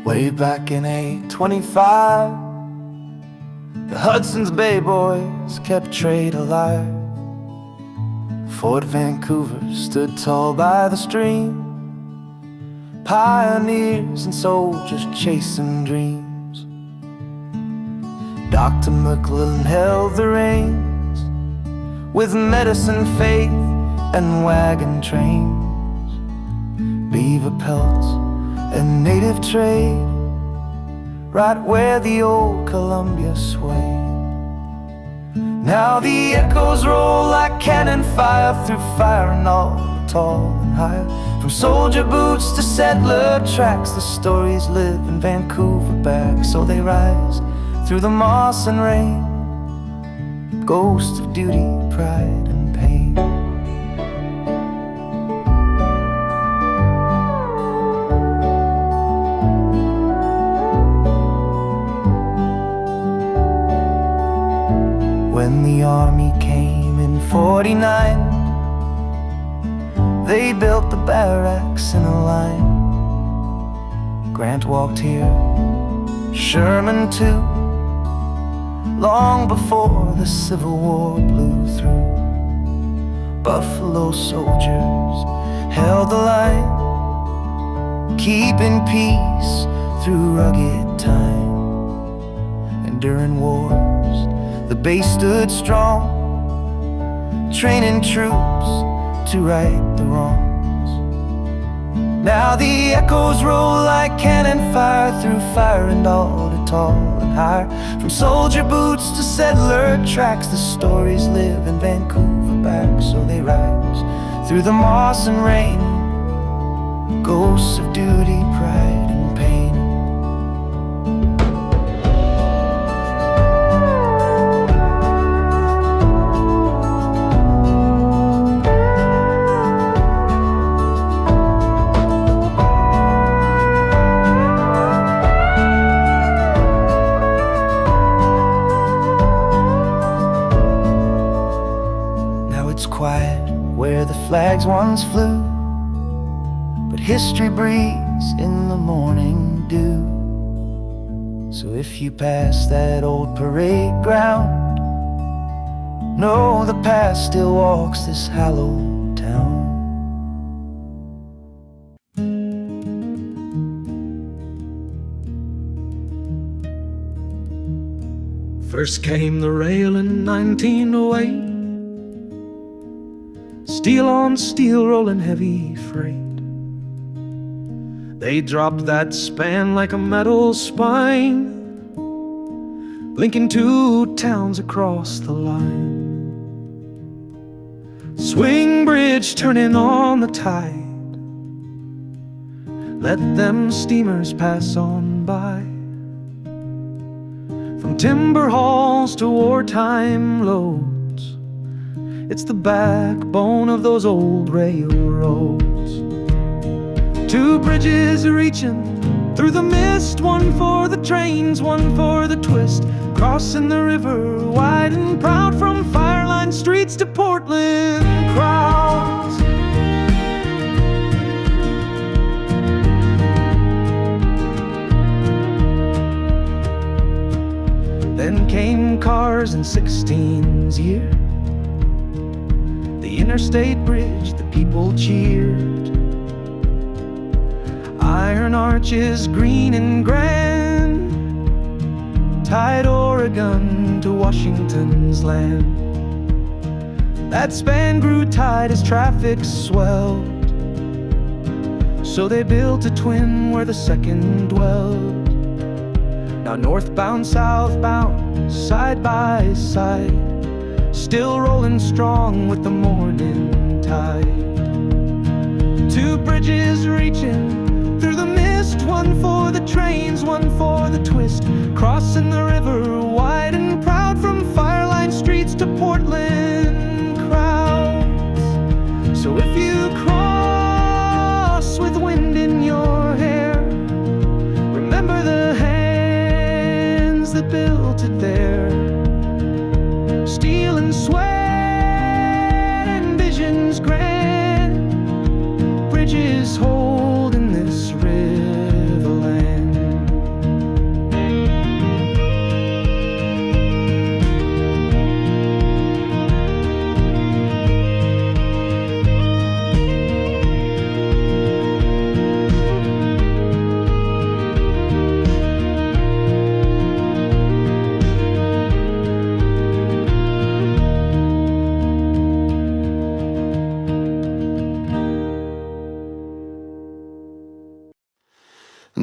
Way back in 825, the Hudson's Bay boys kept trade alive. Fort Vancouver stood tall by the stream, pioneers and soldiers chasing dreams. Dr. McClellan held the reins with medicine, faith, and wagon trains, beaver pelts and native trade, right where the old Columbia swayed. Now the echoes roll like cannon fire through fire and all, tall and high. From soldier boots to settler tracks, the stories live in Vancouver back. So they rise through the moss and rain, ghosts of duty, pride, and pain. When the army came in 49, they built the barracks in a line. Grant walked here, Sherman too, long before the Civil War blew through. Buffalo soldiers held the line, keeping peace through rugged time. And during wars, the base stood strong, training troops to right the wrongs. Now the echoes roll like cannon fire through fire and all to tall and high. From soldier boots to settler tracks, the stories live in Vancouver back. So they rise through the moss and rain, ghosts of duty, pride, and pain. It's quiet where the flags once flew, but history breathes in the morning dew. So if you pass that old parade ground, know the past still walks this hallowed town. First came the rail in 1908, steel on steel rolling heavy freight. They dropped that span like a metal spine, linking two towns across the line. Swing bridge turning on the tide, let them steamers pass on by. From timber hauls to wartime loads, it's the backbone of those old railroads. Two bridges reaching through the mist, one for the trains, one for the twist. Crossing the river wide and proud, from fireline streets to Portland crowds. Then came cars in 16's year, the interstate bridge, the people cheered. Iron arches green and grand, tied Oregon to Washington's land. That span grew tight as traffic swelled, so they built a twin where the second dwelled. Now northbound, southbound, side by side, still rolling strong with the morning tide. Two bridges reaching through the mist, one for the trains, one for the twist. Crossing the river wide and proud, from fireline streets to Portland crowds. So if you cross with wind in your hair, remember the hands that built it there. Steel and sweat and visions grand, bridges holding this riverland.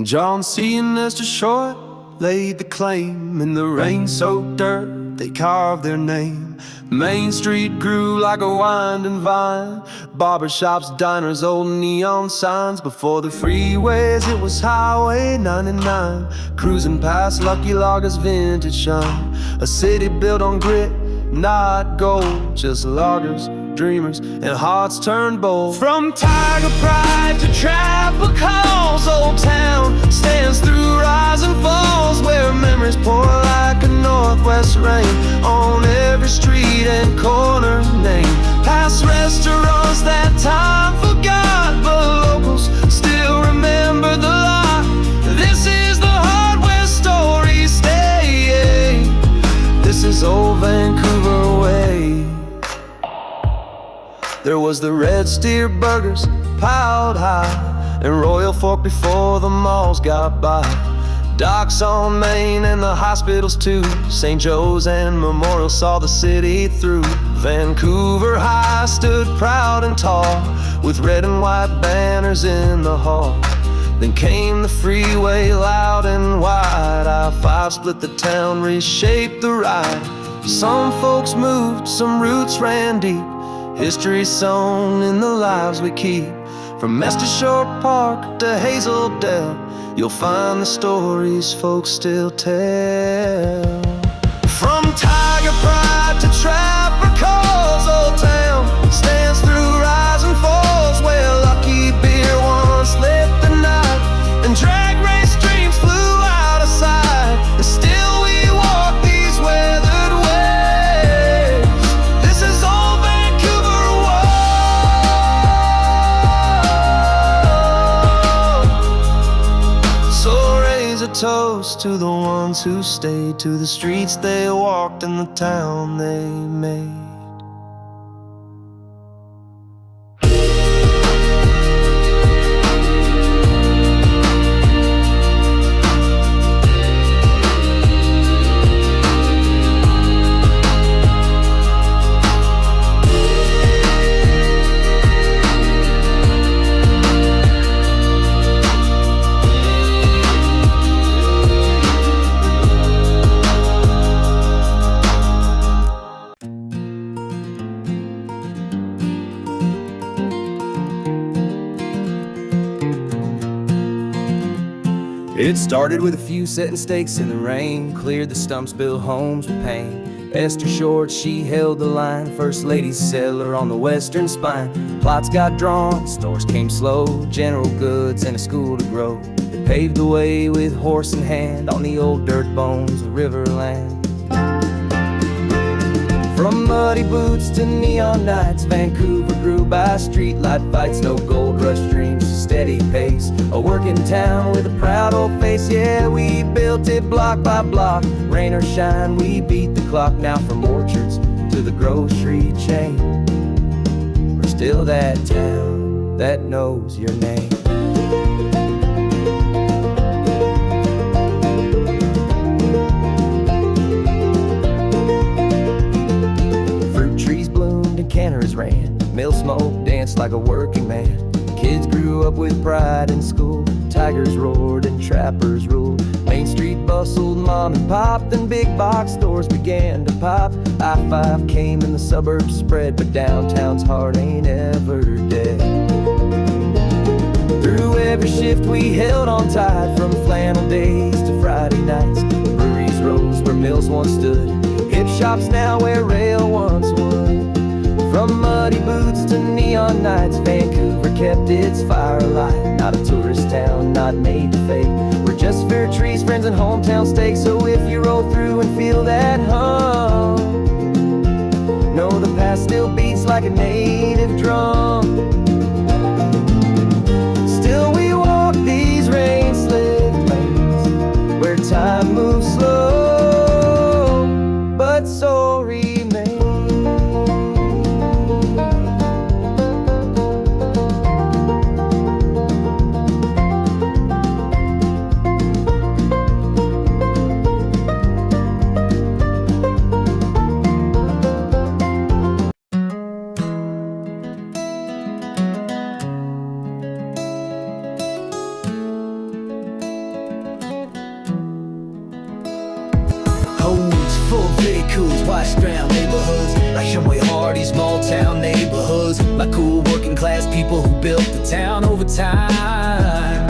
John C. and Esther Short laid the claim. In the rain-soaked dirt, they carved their name. Main Street grew like a winding vine. Barbershops, diners, old neon signs. Before the freeways, it was Highway 99. Cruising past Lucky Loggers' vintage shine. A city built on grit, not gold. Just loggers, dreamers, and hearts turned bold. From tiger pride to trapper calls, Old Town stands through rise and falls, where memories pour like a northwest rain on every street and corner name. Past restaurants that time forgot, but locals still remember the lot. This is the heart where stories stay. This is old Vancouver way. There was the Red Steer burgers piled high, and Royal Fork before the malls got by. Docks on Main and the hospitals too. St. Joe's and Memorial saw the city through. Vancouver High stood proud and tall, with red and white banners in the hall. Then came the freeway loud and wide. I-5 split the town, reshaped the ride. Some folks moved, some roots ran deep. History sewn in the lives we keep. From Esther Shore Park to Hazel Dell, you'll find the stories folks still tell. From tiger pride to trapper calls, Old Town stands through rise and falls, where lucky beer once lit the night, and drag race dreams flew out of sight. And still we walk these weathered ways. This is old Vancouver Wall. So raise a toast to the ones who stayed, to the streets they walked and the town they made. It started with a few setting stakes in the rain, cleared the stumps, built homes with pain. Esther Short, she held the line, first lady settler on the western spine. Plots got drawn, stores came slow, general goods and a school to grow. They paved the way with horse in hand on the old dirt bones of Riverland. From muddy boots to neon nights, Vancouver grew by streetlight fights. No gold rush dreams, steady pace, a working town with a proud old face. Yeah, we built it block by block, rain or shine, we beat the clock. Now from orchards to the grocery chain, we're still that town that knows your name. Canners ran, mill smoke danced like a working man. Kids grew up with pride in school, tigers roared and trappers ruled. Main Street bustled mom and pop, then big box stores began to pop. I-5 came and the suburbs spread, but downtown's heart ain't ever dead. Through every shift we held on tight, from flannel days to Friday nights. Breweries rose where mills once stood, hip shops now where rail once would. From muddy boots to neon nights, Vancouver kept its fire alight. Not a tourist town, not made to fake. We're just fair trees, friends, and hometown stakes. So if you roll through and feel that hum, know the past still beats like a native drum. Still we walk these rain-slick lanes, where time moves slow, but so remains. high ground neighborhoods, like Shumway Hardy, small town neighborhoods, like cool working class people who built the town over time.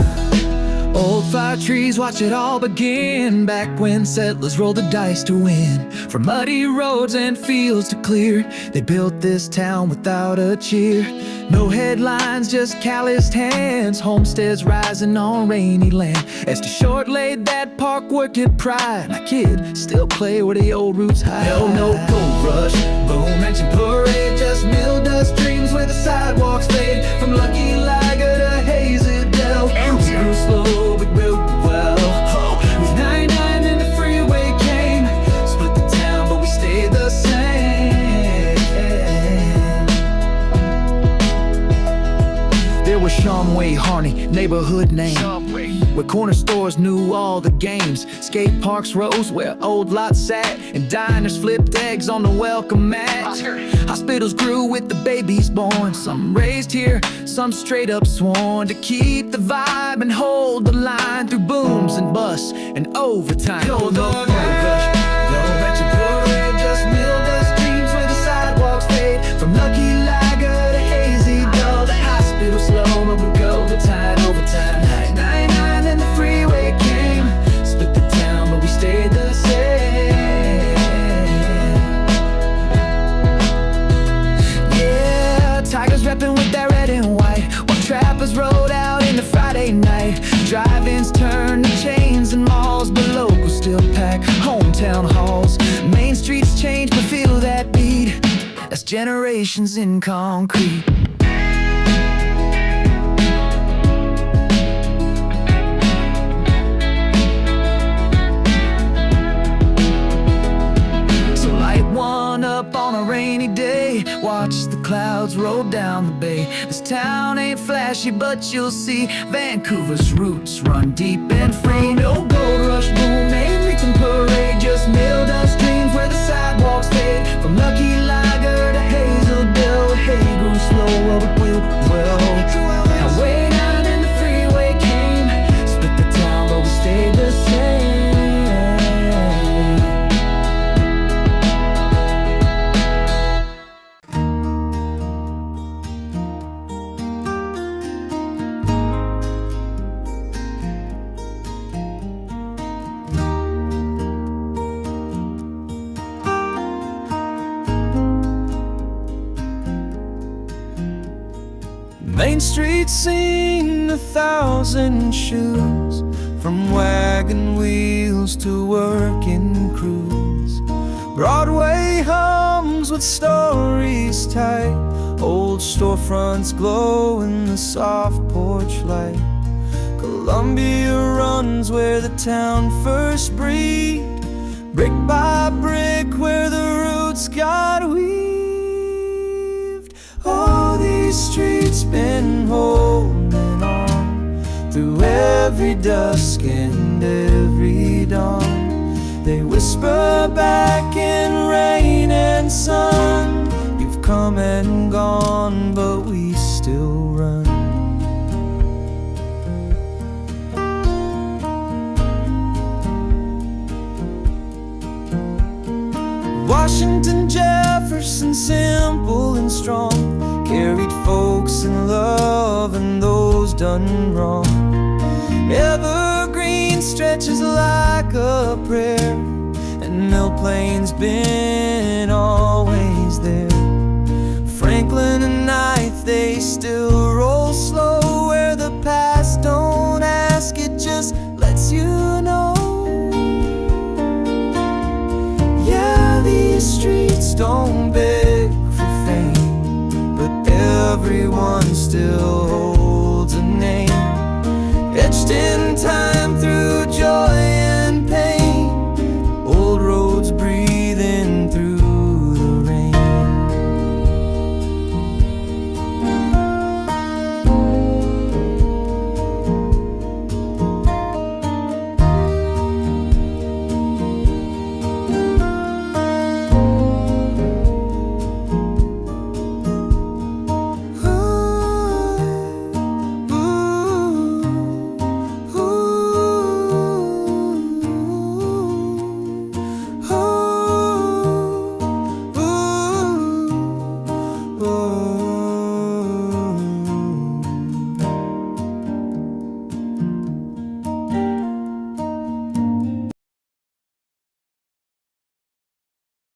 Old fire trees watch it all begin, back when settlers rolled the dice to win. From muddy roads and fields to clear, they built this town without a cheer. No headlines, just calloused hands, homesteads rising on rainy land. As the short laid that park worked at pride, my kid still play where the old roots hide. Hell no gold rush, boom mansion parade, just mill dust dreams where the sidewalks fade. From Lucky Liger to Hazy Dell, we grew slow but grew well. With 99 and the freeway came, split the town but we stayed the same. There was Shumway Harney, neighborhood name, where corner stores knew all the games. Skate parks rose where old lots sat, and diners flipped eggs on the welcome mat. Hospitals grew with the babies born, some raised here, some straight up sworn to keep the vibe and hold the line through booms and busts and overtime. No rush, no venture parade, just mill dust dreams where the sidewalks fade. From Lucky Liger to Hazy Dell, the hospital slow but we go the tide overtime. 99 and the freeway came, split the town but we stayed the same. Yeah, tigers repping with that red and white, while trappers rode out in the Friday night. Drive-ins turned to chains and malls, but locals still pack hometown halls. Main streets change but feel that beat, that's generations in concrete. Up on a rainy day, watch the clouds roll down the bay. This town ain't flashy, but you'll see Vancouver's roots run deep and free. No gold rush, boom, ain't reaching parade, just mill dust dreams where the sidewalks fade. From Lucky Liger to Hazel Dell, hey, grew slow, but we'll well. Now way down and the freeway came, split the town, but we stayed the same. Main Street sing 1,000 shoes, from wagon wheels to working crews. Broadway hums with stories tight, old storefronts glow in the soft porch light. Columbia runs where the town first breathed, brick by brick where the roots got weaved. Oh, these streets been holding on through every dusk and every dawn. They whisper back in rain and sun, you've come and gone, but we still run. Washington, Jefferson, simple and strong, carried folks in love and those done wrong. Evergreen stretches like a prayer, and Mill Plain's been always there. Franklin and Ninth, they still roll slow, where the past don't ask, it just lets you know. Yeah, these streets don't beg for fame, but everyone still holds a name etched in